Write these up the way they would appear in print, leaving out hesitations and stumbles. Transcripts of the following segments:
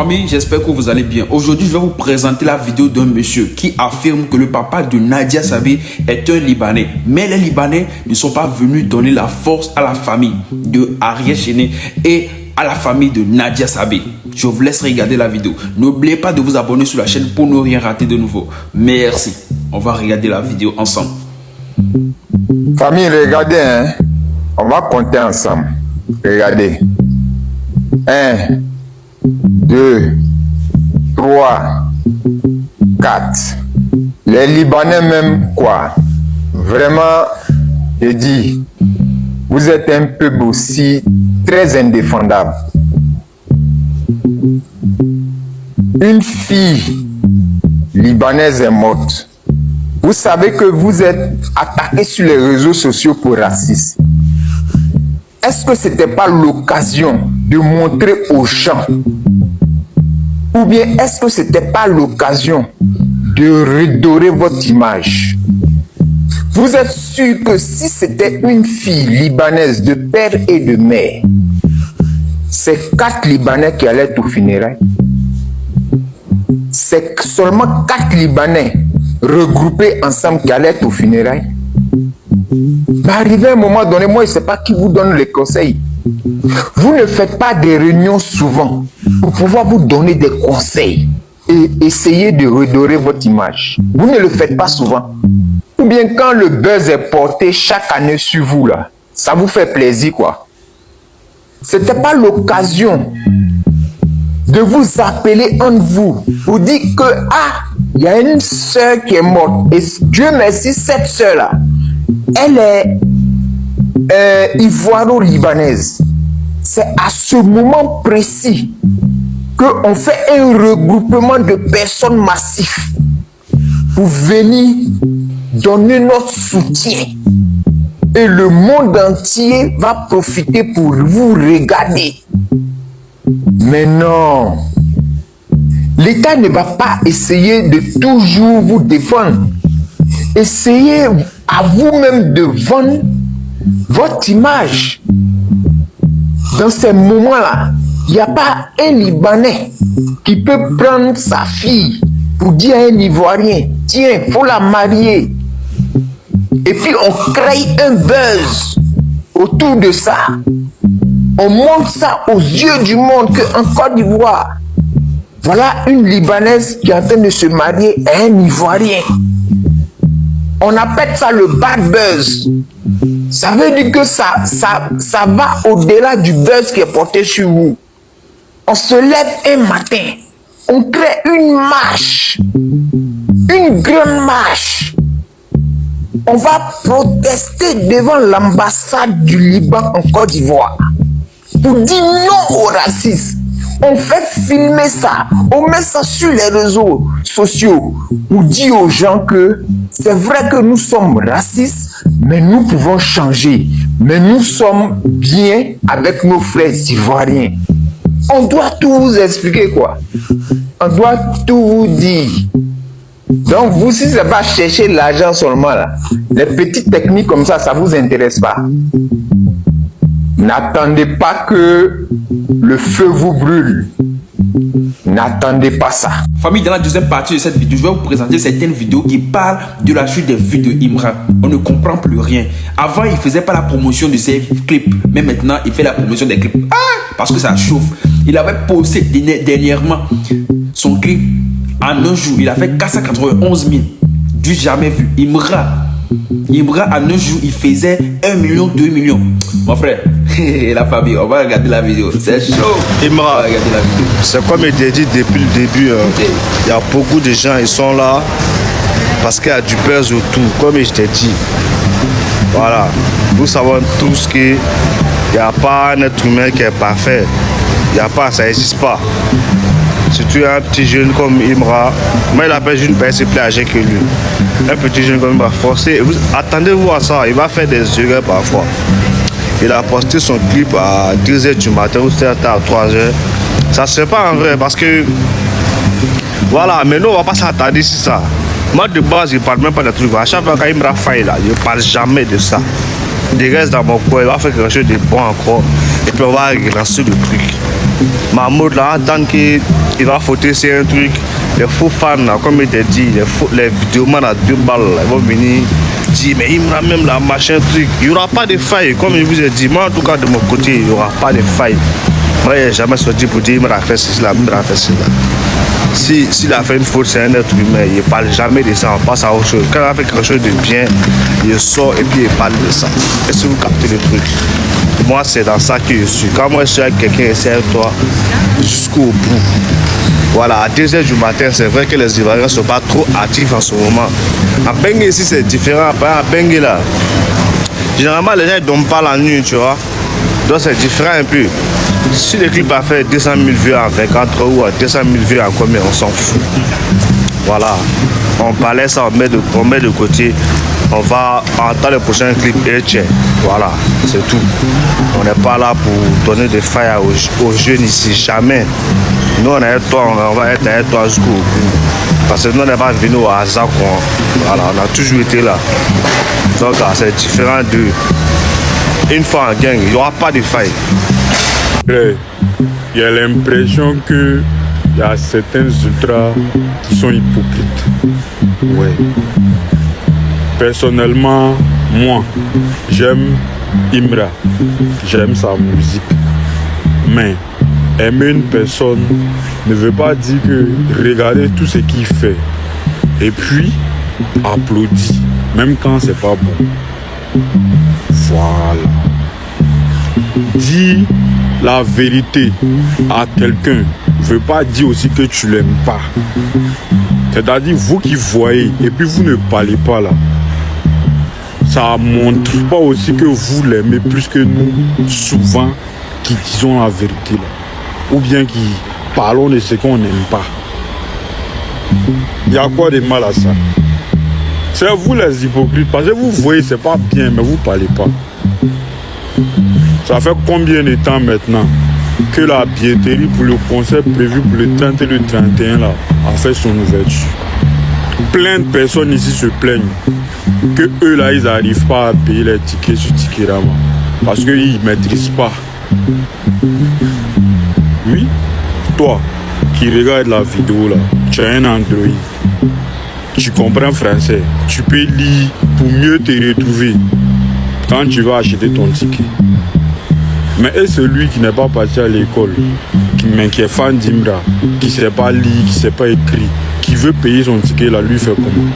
famille, j'espère que vous allez bien. Aujourd'hui, je vais vous présenter la vidéo d'un monsieur qui affirme que le papa de Nadia Sabeh est un Libanais. Mais les Libanais ne sont pas venus donner la force à la famille de Ariel Chéné et à la famille de Nadia Sabeh. Je vous laisse regarder la vidéo. N'oubliez pas de vous abonner sur la chaîne pour ne rien rater de nouveau. Merci. On va regarder la vidéo ensemble. Famille, regardez, hein. On va compter ensemble. Regardez. 1, 2, 3, 4. Les Libanais même, quoi. Vraiment, je dis, vous êtes un peuple aussi très indéfendable. Une fille libanaise est morte. Vous savez que vous êtes attaqué sur les réseaux sociaux pour racisme. Est-ce que ce n'était pas l'occasion de montrer aux gens? Ou bien est-ce que ce n'était pas l'occasion de redorer votre image? Vous êtes sûr que si c'était une fille libanaise de père et de mère, c'est 4 Libanais qui allaient au funérailles? C'est seulement 4 Libanais regroupés ensemble qui allaient au funérailles? Mais arrivé à un moment donné, moi je ne sais pas qui vous donne les conseils. Vous ne faites pas des réunions souvent pour pouvoir vous donner des conseils et essayer de redorer votre image. Vous ne le faites pas souvent. Ou bien quand le buzz est porté chaque année sur vous, là, ça vous fait plaisir, quoi. Ce n'était pas l'occasion de vous appeler entre vous pour dire que, ah, il y a une sœur qui est morte. Et Dieu merci, cette sœur-là, elle est ivoiro-libanaise. C'est à ce moment précis qu'on fait un regroupement de personnes massifs pour venir donner notre soutien. Et le monde entier va profiter pour vous regarder. Mais non, l'État ne va pas essayer de toujours vous défendre. Essayez à vous-même de vendre votre image. Dans ces moments-là, il n'y a pas un Libanais qui peut prendre sa fille pour dire à un Ivoirien, tiens, il faut la marier. Et puis on crée un buzz autour de ça. On montre ça aux yeux du monde qu'en Côte d'Ivoire, voilà une Libanaise qui est en train de se marier à un Ivoirien. On appelle ça le bad buzz. Ça veut dire que ça va au-delà du buzz qui est porté sur vous. On se lève un matin, on crée une marche, une grande marche. On va protester devant l'ambassade du Liban en Côte d'Ivoire pour dire non au racisme. On fait filmer ça, on met ça sur les réseaux sociaux pour dire aux gens que c'est vrai que nous sommes racistes, mais nous pouvons changer. Mais nous sommes bien avec nos frères ivoiriens. On doit tout vous expliquer, quoi. On doit tout vous dire. Donc vous, si c'est pas chercher l'argent seulement là, les petites techniques comme ça, ça vous intéresse pas. N'attendez pas que le feu vous brûle. N'attendez pas ça. Famille, dans la deuxième partie de cette vidéo, je vais vous présenter certaines vidéos qui parlent de la chute des vues de Imran. On ne comprend plus rien. Avant, il faisait pas la promotion de ses clips, mais maintenant, il fait la promotion des clips. Ah, parce que ça chauffe. Il avait posté dernièrement son clip en un jour. Il a fait 491 000. Du jamais vu. Imran, en un jour, il faisait 1 million, 2 millions. Mon frère, la famille, on va regarder la vidéo. C'est chaud. Imran, c'est comme je t'ai dit depuis le début. Il y a beaucoup de gens, ils sont là parce qu'il y a du buzz autour. Comme je t'ai dit. Voilà. Nous savons tous qu'il n'y a pas un être humain qui est parfait. Il n'y a pas, ça n'existe pas. Si tu es un petit jeune comme Imran, moi il appelle une personne plus âgée que lui. Un petit jeune comme Imran, forcé. Attendez-vous à ça, il va faire des erreurs parfois. Il a posté son clip à 2h du matin ou peut-être à 3h. Ça ne serait pas en vrai parce que. Voilà, mais nous on ne va pas s'attarder sur ça. Moi de base, je ne parle même pas de trucs. À chaque fois qu'il me faille là, je ne parle jamais de ça. Il reste dans mon coin, il va faire quelque chose de bon encore. Et puis on va relancer le truc. Mahmoud là, en tant que il va fauter sur un truc. Les faux fans, là, comme il t'a dit, les vidéomans à 2 balles, là, ils vont venir dire, mais il me ramène même la machin truc. Il n'y aura pas de faille, comme je vous ai dit. Moi, en tout cas, de mon côté, il n'y aura pas de faille. Moi, je n'ai jamais sorti pour dire, il m'a fait ceci, là, il m'a fait cela. S'il a fait une faute, c'est un être humain. Il ne parle jamais de ça, on passe à autre chose. Quand il a fait quelque chose de bien, il sort et puis il parle de ça. Est-ce que vous captez le truc? Moi, c'est dans ça que je suis. Quand moi, je suis avec quelqu'un, et c'est avec toi, jusqu'au bout. Voilà, à 2h du matin, c'est vrai que les Ivoiriens ne sont pas trop actifs en ce moment. À Bengue ici, c'est différent. À Bengue là, généralement, les gens ne dorment pas la nuit, tu vois. Donc, c'est différent un peu. Si le clip a fait 200 000 vues en 24 heures ou 200 000 vues en combien, on s'en fout. Voilà, on parlait ça, on met de côté. On va entendre le prochain clip et tiens, voilà, c'est tout. On n'est pas là pour donner des failles aux jeunes ici, jamais. Nous, on est avec toi, on va être avec toi jusqu'au bout. Parce que nous, on n'est pas venus au hasard, quoi. Voilà, on a toujours été là. Donc, c'est différent de... Une fois en gang, il n'y aura pas de failles. Il y a l'impression qu'il y a certains ultras qui sont hypocrites. Ouais. Personnellement, moi, j'aime Imra, j'aime sa musique. Mais aimer une personne ne veut pas dire que regarder tout ce qu'il fait et puis applaudir, même quand c'est pas bon. Voilà. Dire la vérité à quelqu'un ne veut pas dire aussi que tu l'aimes pas. C'est-à-dire vous qui voyez et puis vous ne parlez pas là. Ça montre pas aussi que vous l'aimez plus que nous, souvent, qui disons la vérité là. Ou bien qui parlons de ce qu'on n'aime pas. Il y a quoi de mal à ça? C'est vous les hypocrites, parce que vous voyez, c'est pas bien, mais vous parlez pas. Ça fait combien de temps maintenant que la billetterie pour le concert prévu pour le 30 et le 31 là a fait son ouverture? Plein de personnes ici se plaignent que eux là ils n'arrivent pas à payer les tickets sur Ticketama parce qu'ils ne maîtrisent pas. Oui, toi qui regardes la vidéo là, tu as un Android, tu comprends français, tu peux lire pour mieux te retrouver quand tu vas acheter ton ticket. Mais est celui qui n'est pas parti à l'école, qui est fan d'Imra, qui ne sait pas lire, qui ne sait pas écrire, qui veut payer son ticket là, lui fait comment?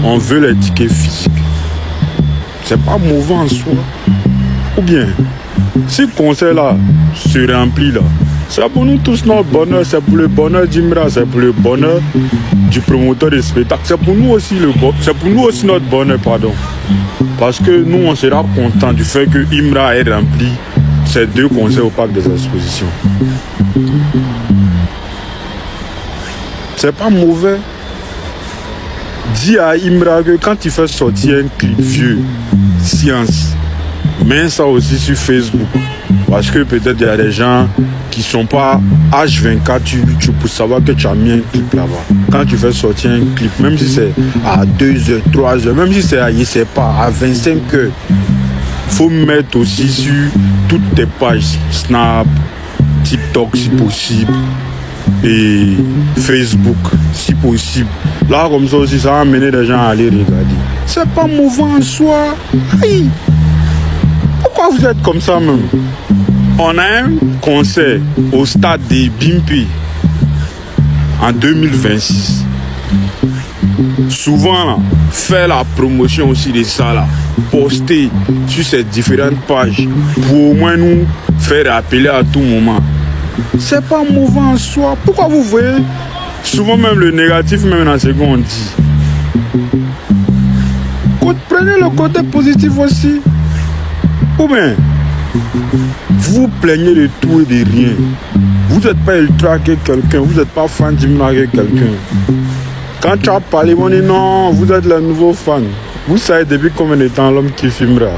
On veut les tickets physiques. C'est pas mauvais en soi. Ou bien, si le concert là se remplit là, c'est pour nous tous notre bonheur, c'est pour le bonheur d'Imra, c'est pour le bonheur du promoteur de spectacle, c'est pour nous aussi notre bonheur, pardon. Parce que nous on sera content du fait que Imra ait rempli ces 2 concerts au parc des expositions. C'est pas mauvais. Dis à Imra que quand tu fais sortir un clip vieux, science, mets ça aussi sur Facebook. Parce que peut-être il y a des gens qui sont pas H24 sur YouTube pour savoir que tu as mis un clip là-bas. Quand tu fais sortir un clip, même si c'est à 2h, 3h, même si c'est à, je sais pas, à 25h, faut mettre aussi sur toutes tes pages, Snap, TikTok si possible, et Facebook si possible. Là comme ça aussi, ça va amener les gens à aller regarder. C'est pas mauvais en soi. Aïe. Pourquoi vous êtes comme ça même? On a un concert au stade de Bimpi en 2026. Souvent là, faire la promotion aussi de ça là, poster sur ces différentes pages pour au moins nous faire appeler à tout moment. C'est pas mauvais en soi. Pourquoi vous voyez souvent même le négatif même dans ce qu'on dit? Prenez le côté positif aussi. Ou bien vous plaignez de tout et de rien. Vous n'êtes pas ultra que quelqu'un, vous n'êtes pas fan d'Imra que quelqu'un. Quand tu as parlé, on dit non, vous êtes le nouveau fan. Vous savez depuis combien de temps l'homme qui filmera?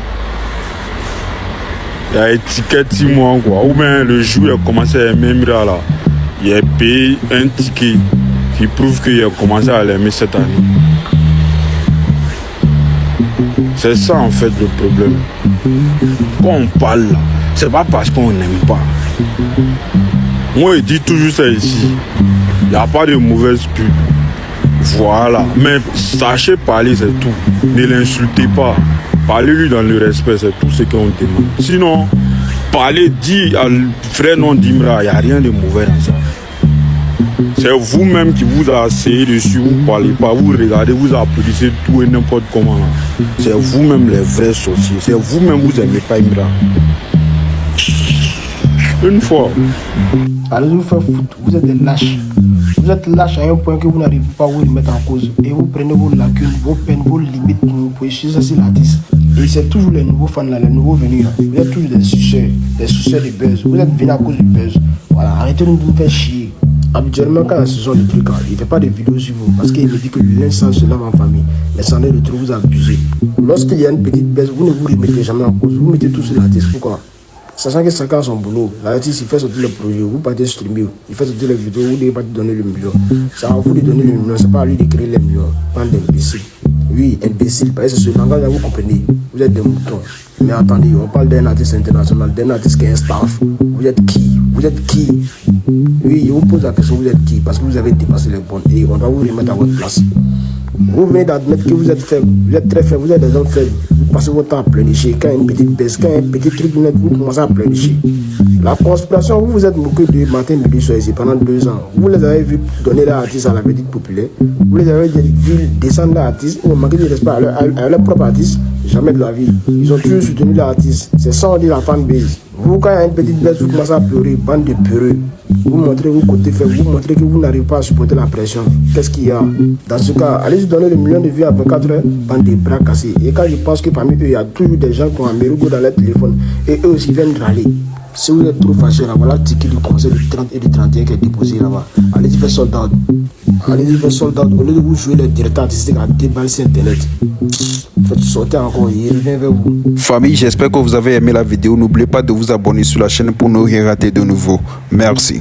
Il y a étiquette 6 mois quoi. Ou bien le jour où il a commencé à aimer Imra là, il a payé un ticket qui prouve qu'il a commencé à l'aimer cette année. C'est ça en fait le problème. Quand on parle là, c'est pas parce qu'on n'aime pas. Moi, je dis toujours ça ici. Il n'y a pas de mauvaise pub. Voilà. Mais sachez parler, c'est tout. Ne l'insultez pas. Parlez-lui dans le respect, c'est tout ce qu'on demande. Sinon, parlez, dit à le vrai nom d'Imra, il n'y a rien de mauvais dans ça. C'est vous-même qui vous asseyez dessus, vous ne parlez pas, vous regardez, vous applaudissez tout et n'importe comment. C'est vous-même les vrais sorciers. C'est vous-même, vous n'aimez pas Imra. Une fois. Allez vous faire foutre, vous êtes des lâches. Vous êtes lâches à un point que vous n'arrivez pas à vous remettre en cause. Et vous prenez vos lacunes, vos peines, vos limites pour vous poser ça sur l'artiste. Et c'est toujours les nouveaux fans là, les nouveaux venus là. Vous êtes toujours des suceurs de buzz. Vous êtes venus à cause du buzz. Voilà, arrêtez de nous faire chier. Habituellement, quand ce sont des trucs, il ne fait pas de vidéos sur vous parce qu'il me dit que l'instant se lave en famille. Mais ça n'est de trop vous abuser. Lorsqu'il y a une petite baisse, vous ne vous remettez jamais en cause. Vous mettez tout sur l'artiste. Pourquoi? Sachant que chacun a son boulot, l'artiste il fait sortir le projet, vous partez streamer, il fait sortir les vidéos, vous devez pas donner le million. C'est à vous de donner le million, c'est pas à lui de créer les millions. Bande d'imbéciles. Oui, imbécile, parce que c'est ce langage là, vous comprenez. Vous êtes des moutons. Mais attendez, on parle d'un artiste international, d'un artiste qui est un staff. Vous êtes qui? Vous êtes qui? Oui, je vous pose la question, vous êtes qui? Parce que vous avez dépassé les bornes et on va vous remettre à votre place. Vous venez d'admettre que vous êtes faible, vous êtes très faible, vous êtes des hommes faibles. Vous passez votre temps à pleurnicher. Quand une petite baisse, quand un petit truc, vous commencez à pleurnicher. La conspiration, vous vous êtes moqué de matin, midi, soir ici pendant 2 ans. Vous les avez vus donner l'artiste à la petite populaire. Vous les avez vus descendre l'artiste. Ils ont manqué de respect à leur propre artiste. Jamais de la vie. Ils ont toujours soutenu l'artiste. C'est ça on dit la fanbase. Vous, quand il y a une petite baisse, vous commencez à pleurer, bande de peureux. Vous montrez vos côtés faibles, vous montrez que vous n'arrivez pas à supporter la pression. Qu'est-ce qu'il y a? Dans ce cas, allez-y donner le million de vues à 24 heures, bande de bras cassés. Et quand je pense que parmi eux, il y a toujours des gens qui ont un mérigo dans leur téléphone et eux aussi viennent râler. Si vous êtes trop fâché là, voilà le ticket du conseil du 30 et du 31 qui est déposé là-bas. Allez-y faire sold out. Allez-y faire sold out. Au lieu de vous jouer les directeurs artistiques à déballer sur internet. Faites sortir encore, il revient vers vous. Famille, j'espère que vous avez aimé la vidéo. N'oubliez pas de vous abonner sur la chaîne pour ne rien rater de nouveau. Merci.